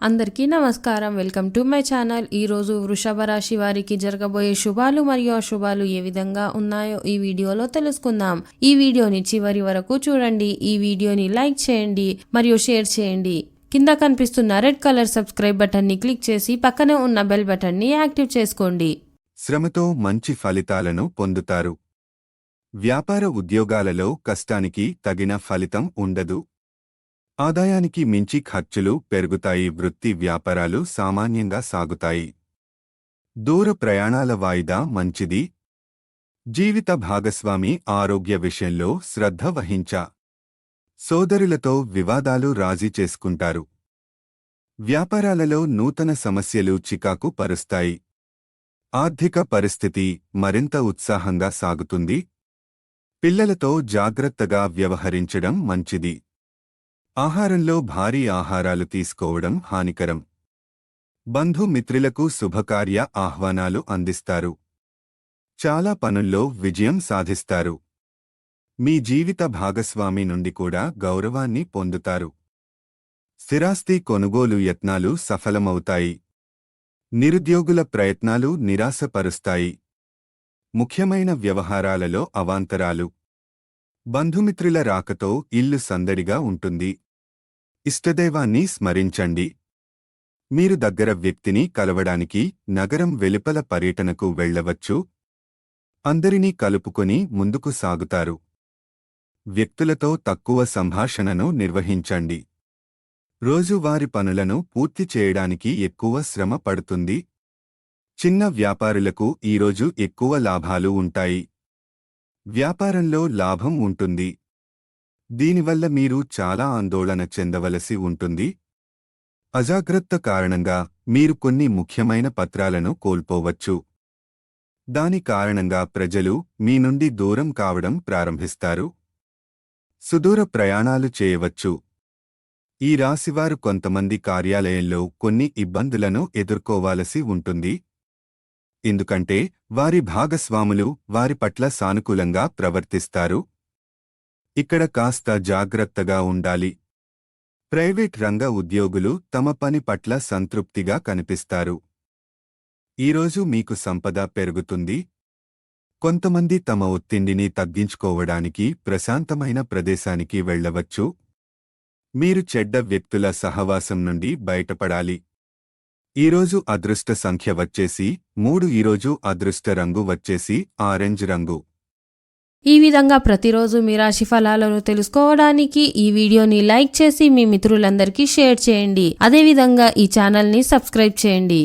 అందరికీ నమస్కారం. Welcome to my channel. ఈరోజు వృషభ రాశి వారికి జరగబోయే శుభాలు మరియు అశుభాలు ఏ విధంగా ఉన్నాయో ఈ వీడియోలో తెలుసుకుందాం. ఈ వీడియోని చివరి వరకు చూడండి. ఈ వీడియోని లైక్ చేయండి మరియు షేర్ చేయండి. కింద కనిపిస్తున్న రెడ్ కలర్ సబ్స్క్రైబ్ బటన్ని క్లిక్ చేసి పక్కనే ఉన్న బెల్ బటన్ని యాక్టివ్ చేసుకోండి. శ్రమతో మంచి ఫలితాలను పొందుతారు. వ్యాపార ఉద్యోగాలలో కష్టానికి తగిన ఫలితం ఉండదు. ఆదాయానికి మించి ఖర్చులు పెరుగుతాయి. వృత్తి వ్యాపారాలు సామాన్యంగా సాగుతాయి. దూర ప్రయాణాల వాయిదా మంచిది. జీవిత భాగస్వామి ఆరోగ్య విషయంలో శ్రద్ధ వహించా. సోదరులతో వివాదాలు రాజీ చేసుకుంటారు. వ్యాపారాలలో నూతన సమస్యలు చికాకు పరుస్తాయి. ఆర్థిక పరిస్థితి మరింత ఉత్సాహంగా సాగుతుంది. పిల్లలతో జాగ్రత్తగా వ్యవహరించడం మంచిది. ఆహారంలో భారీ ఆహారాలు తీసుకోవడం హానికరం. బంధుమిత్రులకు శుభకార్య ఆహ్వానాలు అందిస్తారు. చాలా పనుల్లో విజయం సాధిస్తారు. మీ జీవిత భాగస్వామి నుండి కూడా గౌరవాన్ని పొందుతారు. స్థిరాస్తి కొనుగోలు యత్నాలు సఫలమవుతాయి. నిరుద్యోగుల ప్రయత్నాలు నిరాశపరుస్తాయి. ముఖ్యమైన వ్యవహారాలలో అవాంతరాలు. బంధుమిత్రుల రాకతో ఇల్లు సందడిగా ఉంటుంది. ఇష్టదైవాన్ని స్మరించండి. మీరు దగ్గర వ్యక్తిని కలవడానికి నగరం వెలుపల పర్యటనకు వెళ్ళవచ్చు. అందరినీ కలుపుకొని ముందుకు సాగుతారు. వ్యక్తులతో తక్కువ సంభాషణను నిర్వహించండి. రోజువారీ పనులను పూర్తి చేయడానికి ఎక్కువ శ్రమ పడుతుంది. చిన్న వ్యాపారులకు ఈరోజు ఎక్కువ లాభాలు ఉంటాయి. వ్యాపారంలో లాభం ఉంటుంది. దీనివల్ల మీరు చాలా ఆందోళన చెందవలసి ఉంటుంది. అజాగ్రత్త కారణంగా మీరు కొన్ని ముఖ్యమైన పత్రాలను కోల్పోవచ్చు. దాని కారణంగా ప్రజలు మీ నుండి దూరం కావడం ప్రారంభిస్తారు. సుదూర ప్రయాణాలు చేయవచ్చు. ఈ రాశివారు కొంతమంది కార్యాలయంలో కొన్ని ఇబ్బందులను ఎదుర్కోవాల్సి ఉంటుంది. ఎందుకంటే వారి భాగస్వాములు వారి పట్ల సానుకూలంగా ప్రవర్తిస్తారు. ఇక్కడ కాస్త జాగ్రత్తగా ఉండాలి. ప్రైవేట్ రంగ ఉద్యోగులు తమ పని పట్ల సంతృప్తిగా కనిపిస్తారు. ఈరోజు మీకు సంపద పెరుగుతుంది. కొంతమంది తమ ఒత్తిడిని తగ్గించుకోవడానికి ప్రశాంతమైన ప్రదేశానికి వెళ్ళవచ్చు. మీరు చెడ్డ వ్యక్తుల సహవాసం నుండి బయటపడాలి. ఈరోజు అదృష్ట సంఖ్య వచ్చేసి 3. ఈరోజు అదృష్ట రంగు వచ్చేసి ఆరెంజ్ రంగు. ఈ విధంగా ప్రతిరోజు మీ రాశి ఫలాలను తెలుసుకోవడానికి ఈ వీడియోని లైక్ చేసి మీ మిత్రులందరికీ షేర్ చేయండి. అదేవిధంగా ఈ ఛానల్ని సబ్స్క్రైబ్ చేయండి.